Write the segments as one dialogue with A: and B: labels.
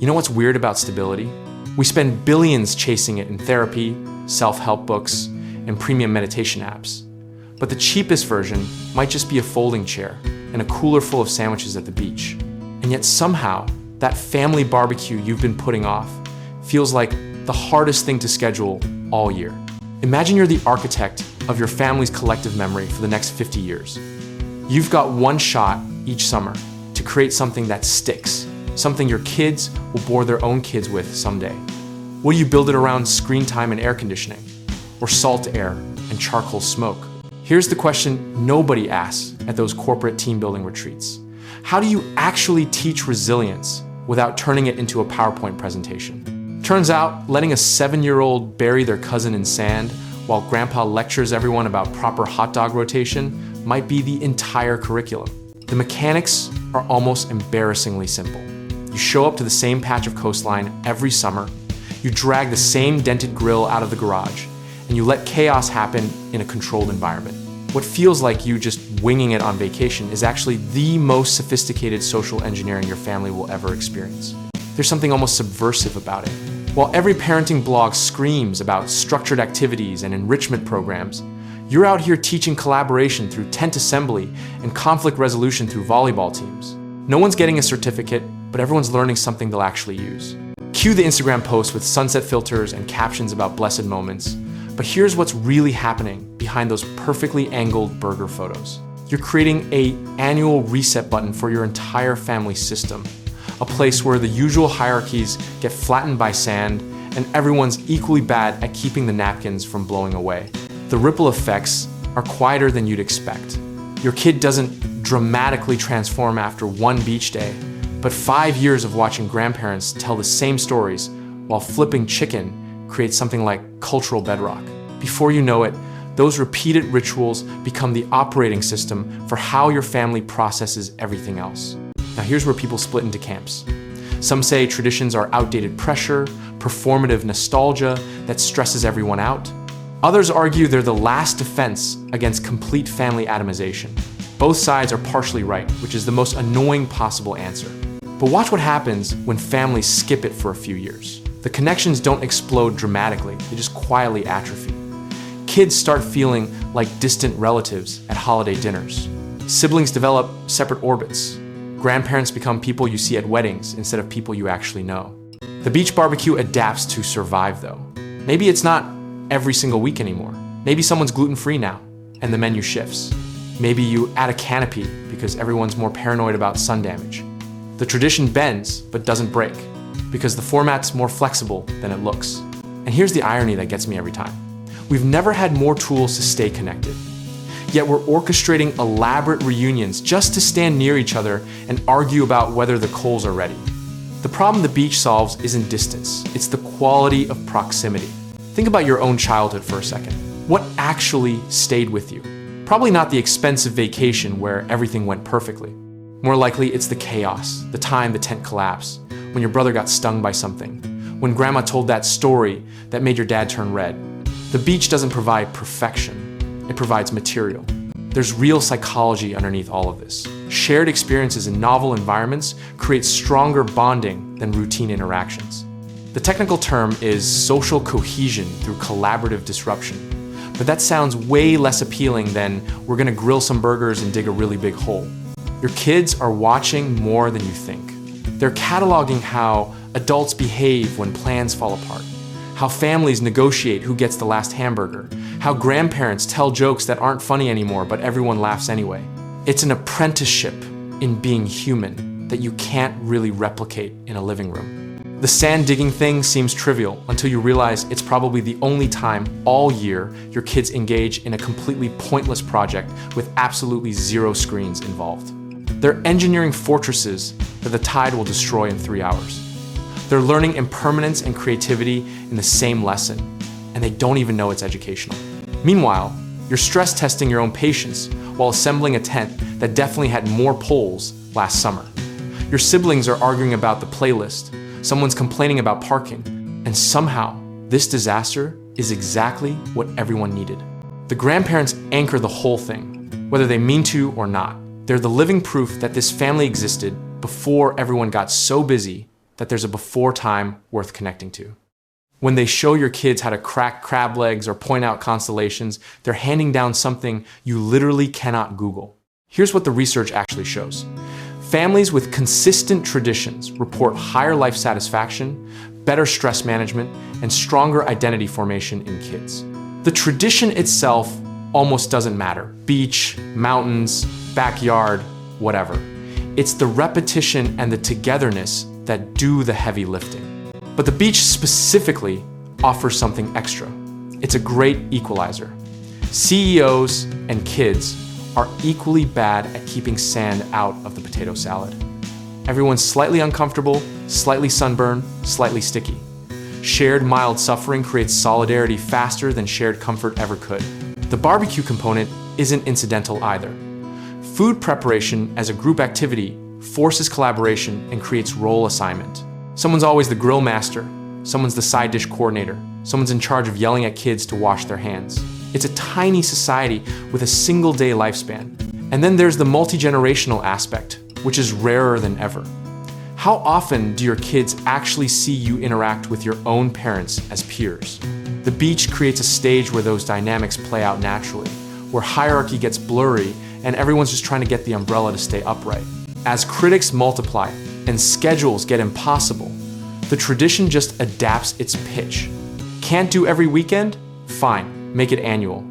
A: You know what's weird about stability? We spend billions chasing it in therapy, self-help books, and premium meditation apps. But the cheapest version might just be a folding chair and a cooler full of sandwiches at the beach. And yet somehow, that family barbecue you've been putting off feels like the hardest thing to schedule all year. Imagine you're the architect of your family's collective memory for the next 50 years. You've got one shot each summer to create something that sticks, something your kids will bore their own kids with someday. Will you build it around screen time and air conditioning, or salt air and charcoal smoke? Here's the question nobody asks at those corporate team building retreats. How do you actually teach resilience without turning it into a PowerPoint presentation? Turns out, letting a 7-year-old bury their cousin in sand while grandpa lectures everyone about proper hot dog rotation might be the entire curriculum. The mechanics are almost embarrassingly simple. You show up to the same patch of coastline every summer, you drag the same dented grill out of the garage, and you let chaos happen in a controlled environment. What feels like you just winging it on vacation is actually the most sophisticated social engineering your family will ever experience. There's something almost subversive about it. While every parenting blog screams about structured activities and enrichment programs, you're out here teaching collaboration through tent assembly and conflict resolution through volleyball teams. No one's getting a certificate, but everyone's learning something they'll actually use. Cue the Instagram post with sunset filters and captions about blessed moments. But here's what's really happening behind those perfectly angled burger photos. You're creating an annual reset button for your entire family system, a place where the usual hierarchies get flattened by sand and everyone's equally bad at keeping the napkins from blowing away. The ripple effects are quieter than you'd expect. Your kid doesn't dramatically transform after one beach day, but 5 years of watching grandparents tell the same stories while flipping chicken creates something like cultural bedrock. Before you know it, those repeated rituals become the operating system for how your family processes everything else. Now here's where people split into camps. Some say traditions are outdated pressure, performative nostalgia that stresses everyone out. Others argue they're the last defense against complete family atomization. Both sides are partially right, which is the most annoying possible answer. But watch what happens when families skip it for a few years. The connections don't explode dramatically, they just quietly atrophy. Kids start feeling like distant relatives at holiday dinners. Siblings develop separate orbits. Grandparents become people you see at weddings instead of people you actually know. The beach barbecue adapts to survive though. Maybe it's not every single week anymore. Maybe someone's gluten-free now and the menu shifts. Maybe you add a canopy because everyone's more paranoid about sun damage. The tradition bends but doesn't break because the format's more flexible than it looks. And here's the irony that gets me every time. We've never had more tools to stay connected. Yet we're orchestrating elaborate reunions just to stand near each other and argue about whether the coals are ready. The problem the beach solves isn't distance, it's the quality of proximity. Think about your own childhood for a second. What actually stayed with you? Probably not the expensive vacation where everything went perfectly. More likely it's the chaos, the time the tent collapsed, when your brother got stung by something, when grandma told that story that made your dad turn red. The beach doesn't provide perfection, it provides material. There's real psychology underneath all of this. Shared experiences in novel environments create stronger bonding than routine interactions. The technical term is social cohesion through collaborative disruption, but that sounds way less appealing than we're gonna grill some burgers and dig a really big hole. Your kids are watching more than you think. They're cataloging how adults behave when plans fall apart, how families negotiate who gets the last hamburger, how grandparents tell jokes that aren't funny anymore but everyone laughs anyway. It's an apprenticeship in being human that you can't really replicate in a living room. The sand digging thing seems trivial until you realize it's probably the only time all year your kids engage in a completely pointless project with absolutely zero screens involved. They're engineering fortresses that the tide will destroy in 3 hours. They're learning impermanence and creativity in the same lesson, and they don't even know it's educational. Meanwhile, you're stress testing your own patience while assembling a tent that definitely had more poles last summer. Your siblings are arguing about the playlist, someone's complaining about parking, and somehow this disaster is exactly what everyone needed. The grandparents anchor the whole thing, whether they mean to or not. They're the living proof that this family existed before everyone got so busy that there's a before time worth connecting to. When they show your kids how to crack crab legs or point out constellations, they're handing down something you literally cannot Google. Here's what the research actually shows. Families with consistent traditions report higher life satisfaction, better stress management, and stronger identity formation in kids. The tradition itself almost doesn't matter. Beach, mountains, backyard, whatever. It's the repetition and the togetherness that do the heavy lifting. But the beach specifically offers something extra. It's a great equalizer. CEOs and kids are equally bad at keeping sand out of the potato salad. Everyone's slightly uncomfortable, slightly sunburned, slightly sticky. Shared mild suffering creates solidarity faster than shared comfort ever could. The barbecue component isn't incidental either. Food preparation as a group activity forces collaboration and creates role assignment. Someone's always the grill master, someone's the side dish coordinator, someone's in charge of yelling at kids to wash their hands. It's a tiny society with a single day lifespan. And then there's the multi-generational aspect, which is rarer than ever. How often do your kids actually see you interact with your own parents as peers? The beach creates a stage where those dynamics play out naturally, where hierarchy gets blurry and everyone's just trying to get the umbrella to stay upright. As critics multiply and schedules get impossible, the tradition just adapts its pitch. Can't do every weekend? Fine, make it annual.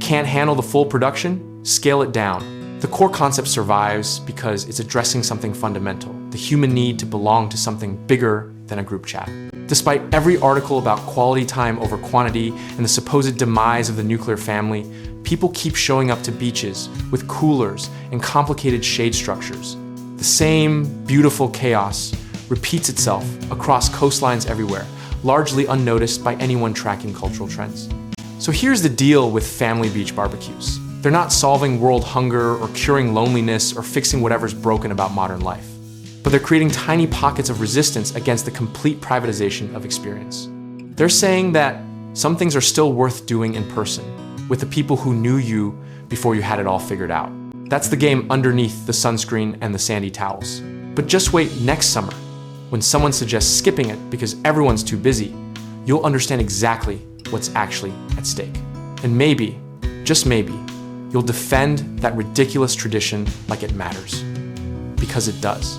A: Can't handle the full production? Scale it down. The core concept survives because it's addressing something fundamental, the human need to belong to something bigger than a group chat. Despite every article about quality time over quantity and the supposed demise of the nuclear family, people keep showing up to beaches with coolers and complicated shade structures. The same beautiful chaos repeats itself across coastlines everywhere, largely unnoticed by anyone tracking cultural trends. So here's the deal with family beach barbecues. They're not solving world hunger or curing loneliness or fixing whatever's broken about modern life, but they're creating tiny pockets of resistance against the complete privatization of experience. They're saying that some things are still worth doing in person, with the people who knew you before you had it all figured out. That's the game underneath the sunscreen and the sandy towels. But just wait next summer, when someone suggests skipping it because everyone's too busy, you'll understand exactly what's actually at stake. And maybe, just maybe, you'll defend that ridiculous tradition like it matters. Because it does.